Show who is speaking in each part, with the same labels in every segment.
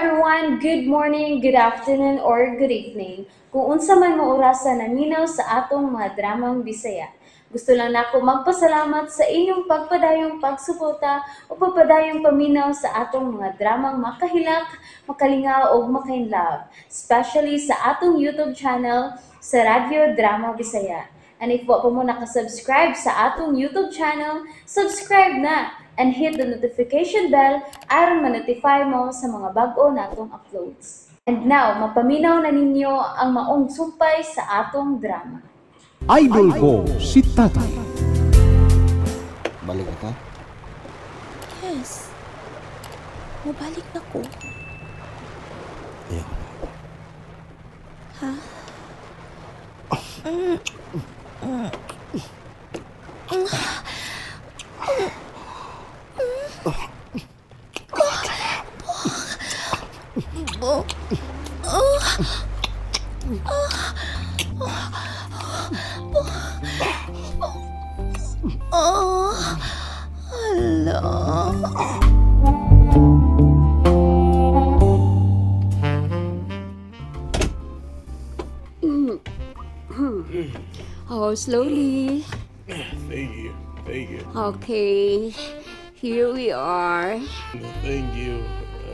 Speaker 1: everyone, good morning, good afternoon, or good evening. Kung unsa man mo orasan naminaw sa atong mga dramang Bisaya. Gusto lang nako magpasalamat sa inyong pagpadayong pagsuporta o pagpadayong paminaw sa atong mga dramang makahilak, makalingaw o makainlove, especially sa atong YouTube channel sa Radyo Drama Bisaya. And if wa pa mo nakasubscribe sa atong YouTube channel, subscribe na and hit the notification bell aron ma-notify mo sa mga bag-o natong uploads. And now, mapaminaw na ninyo ang maong sumpay sa atong drama.
Speaker 2: Idol ko si Tatay.
Speaker 3: Balik ka?
Speaker 4: Yes. Mabalik na ko.
Speaker 3: Ayaw.
Speaker 4: Ha?
Speaker 5: Oh, slowly.
Speaker 6: Thank you. Thank you.
Speaker 5: Okay, here we are.
Speaker 6: Thank you.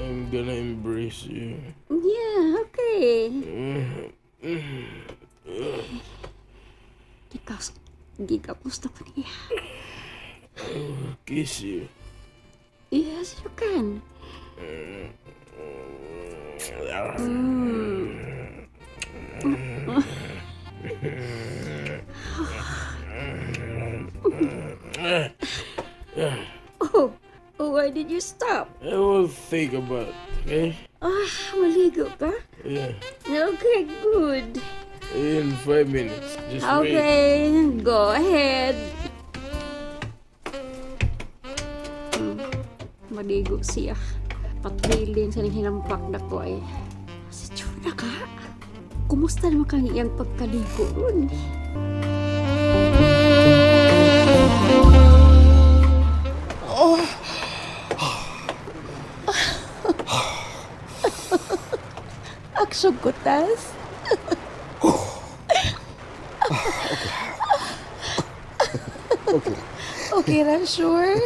Speaker 6: I'm gonna embrace you.
Speaker 5: Yeah, okay. Gigapusta pa niya.
Speaker 6: Kiss you.
Speaker 5: Yes, you can. Oh, why did you stop?
Speaker 6: I will think about it, okay?
Speaker 5: Maligo ka?
Speaker 6: Yeah.
Speaker 5: Okay, good.
Speaker 6: In 5 minutes. Just wait.
Speaker 5: Okay, go ahead. Maligo siya. Patrilin sa hinampak na ko ay. Si Chuna ka? Kumusta naman kang iyang pagkaligo ron?
Speaker 4: Aksyon ko, Tas.
Speaker 3: Okay.
Speaker 4: Okay ra, sure?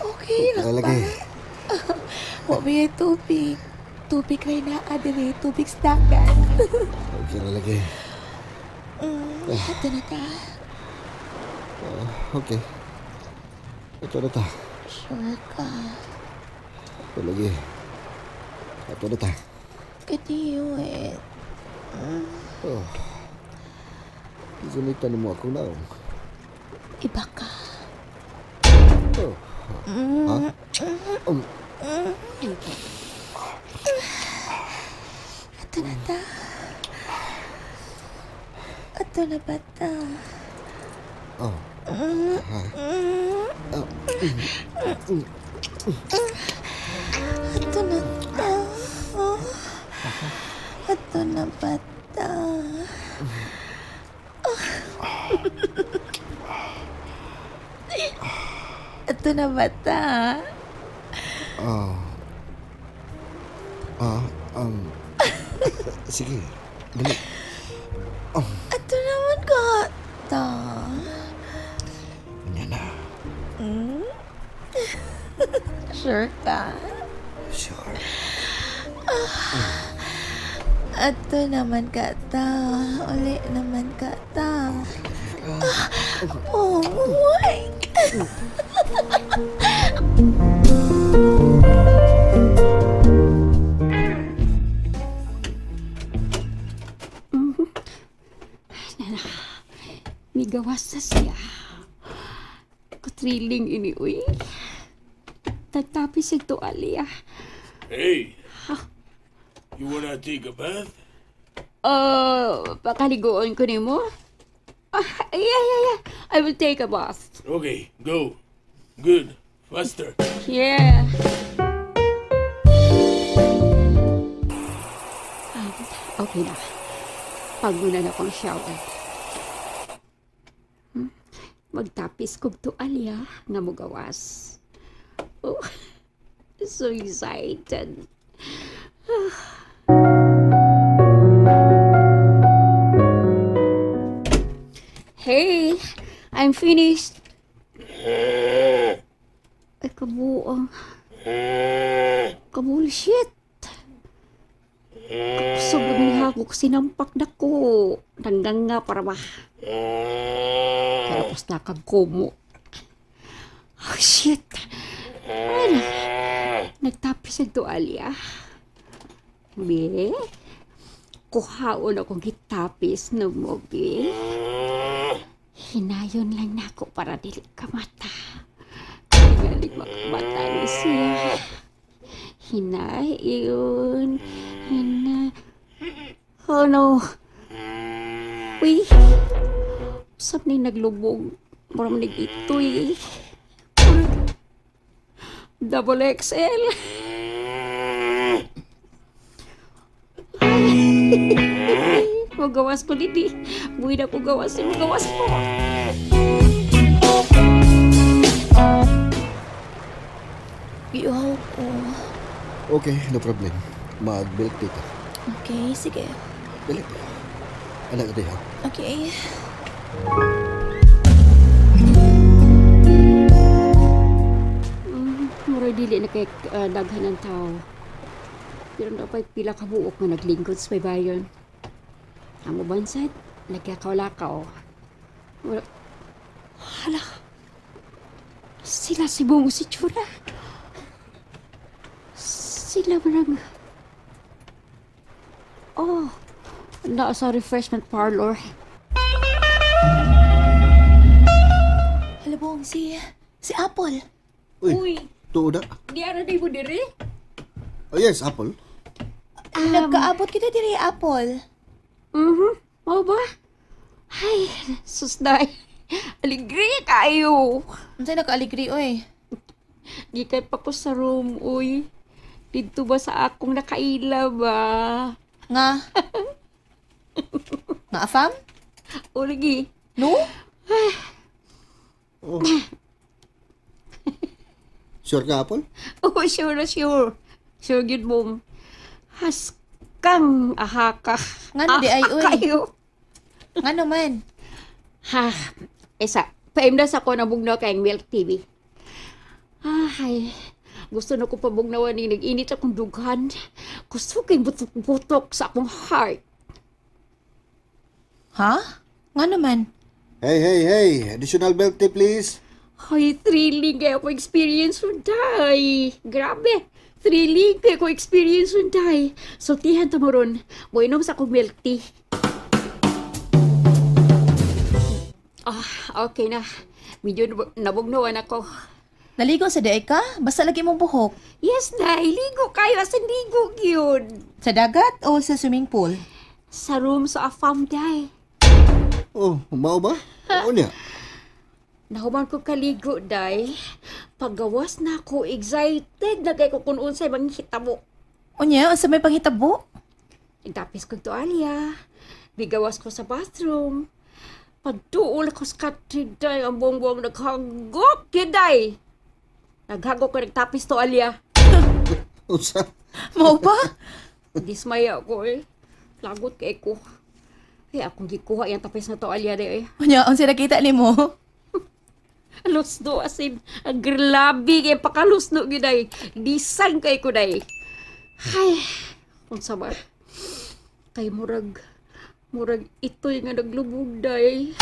Speaker 4: Okay ra ba?
Speaker 3: Lagi.
Speaker 4: Wa may tubig. Tubig rin na adere. Tubig sa dagat.
Speaker 3: Okay na lagi.
Speaker 4: Ito na ta.
Speaker 3: Okay. Ito na ta.
Speaker 4: Sure ka.
Speaker 3: Ito lagi. Ito na ta.
Speaker 4: Kadiwit.
Speaker 3: Oh. Isunitan mo ako na.
Speaker 4: Iba ka.
Speaker 3: Oh. Ha?
Speaker 4: Ito na ta. Ito na ba ta?
Speaker 3: Oh.
Speaker 4: Ito na ta. Ito na ba ta? Ito na ba ta?
Speaker 3: Sige. Dali.
Speaker 4: Ito naman ka ta.
Speaker 3: Yan na.
Speaker 4: Sure ka?
Speaker 3: Sure.
Speaker 4: Ito naman ka ta. Uli naman ka ta. Oh my God.
Speaker 5: Migawas na siya. Kutriling ini, uy. Nagtapis ito, Alia.
Speaker 6: Hey. You wanna take a bath?
Speaker 5: Pakaligoon ko ni mo? Yeah. I will take a bath.
Speaker 6: Okay, go. Good. Faster.
Speaker 5: Yeah. Okay na. Pagmuna na akong shower. Magtapis kog to Alia nga mogawas. Oh, so excited. I'm finished. Ay, kabuang. Kabullshit. Kapusog na minahagok, sinampak na ko. Nanggang nga para ba? Tapos nakagkumo. Oh, shit. Ay, nagtapis ang tuwalya. Be, kuhaon akong gitapis na mo, be. Hinayon lang na ako para dili ka mata. Tingaling makamata ni siya. Hinayon. Oh no. Uy. Saan ni naglubog? Marang nag-itoy. Double XL. Magawas ko dito. Buhay na ko gawas. Magawas ko.
Speaker 4: Iyaw ko.
Speaker 3: Okay, no problem. Mag-milk tea ka.
Speaker 4: Okay, sige.
Speaker 3: Dali. Anak ka ha?
Speaker 4: Okay.
Speaker 5: Mura dili na kay daghan ng tao. Pero napay pila ka buok nga naglingkod sa baybayon. Amo bansad, nagkakaw-lakaw. Hala. Sila si Bongo si Chura. Sila marang... Oh, naa sa refreshment parlor.
Speaker 4: Halabong, si Apple.
Speaker 3: Uy, tuod na.
Speaker 5: Di ara di mo diri?
Speaker 3: Oh yes, Apple.
Speaker 4: Nagkaabot kita diri, Apple.
Speaker 5: Mau ba? Ay, susday. Aligri kayo.
Speaker 4: Unsay naka-aligri, oy?
Speaker 5: Gikan pa ko sa room, uy. Dito ba sa akong nakaila ba?
Speaker 4: Nga? Nga, afam?
Speaker 5: O lagi.
Speaker 4: No?
Speaker 3: Oh. Sure ka, Apple?
Speaker 5: Oh, sure na sure. Sure, good mom. Haskang ahaka.
Speaker 4: Nga na di ay, uy.
Speaker 5: Kayo.
Speaker 4: Nga naman.
Speaker 5: Ha, isa. Paimdas ako na bugnaw kayong Milk TV. Ay, gusto na ko pabugnawan ni nag-init akong dughan. Gusto kayong butok-butok sa akong heart.
Speaker 4: Ha? Nga naman.
Speaker 3: Hey. Additional milk tea, please.
Speaker 5: Ay, thrilling kayo ko experience mo, day. Grabe. Thrilling kayo ko experience mo, day. So, tihan mo ron. Mo inom sa akong milk tea. Okay na. Medyo nabugnawan ako.
Speaker 4: Naligo sa daay ka? Basta lagi mong buhok.
Speaker 5: Yes, day. Ligo kayo. Asan ligo yun?
Speaker 4: Sa dagat o sa swimming pool?
Speaker 5: Sa room sa afam, day.
Speaker 3: Oh, mao ba? Oo niya.
Speaker 5: Nahuman ko kaligo, day. Paggawas na ako, excited na kayo kung unsay mga hitabo.
Speaker 4: O niya, sa may panghitabo?
Speaker 5: Nagtapis ko toalya. Bigawas ko sa bathroom. Pagtuol ko sa katrid, day. Ang buong-buong naghagok, yun, day. Naghagok ko, nagtapis toalya.
Speaker 3: Unsa?
Speaker 4: Mau ba?
Speaker 5: Dismaya ako, eh. Lagot kay ko. Kaya akong gikuha yung tapis na toalya, day.
Speaker 4: O niya, ang sinakita ni mo?
Speaker 5: Lusno asin. Ang grabe kay pakalusno yun, day. Design kay ko, day. Ay, kung sama. Kay murag ito'y nga naglubog, day.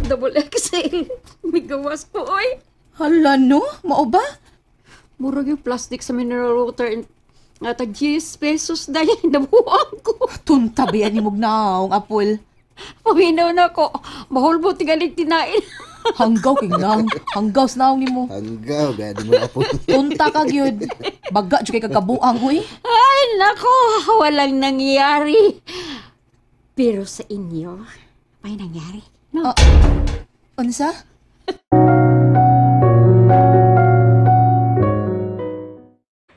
Speaker 5: Double XL. May gawas po, oy.
Speaker 4: Hala, no? Mau ba?
Speaker 5: Murag yung plastic sa mineral water at 10 pesos, day. Nabuang ko.
Speaker 4: Tuntabian ni Mugnaong, Apple.
Speaker 5: Paminaw na ko. Mahulbo tingalig tinain.
Speaker 4: Hanggaw kingang. Hanggaw sa naong ni mo.
Speaker 3: Hanggaw, gaya di mo na, Apple.
Speaker 4: Tunta ka gyud. Baga jud kay kagabuang, uy.
Speaker 5: Ay, nako. Walang nangyari. Pero sa inyo, may nangyari. No?
Speaker 4: Unsa?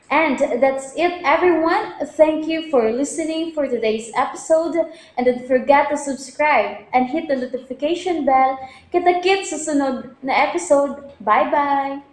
Speaker 1: And that's it, everyone. Thank you for listening for today's episode. And don't forget to subscribe and hit the notification bell. Kita-kits sa sunod na episode. Bye-bye!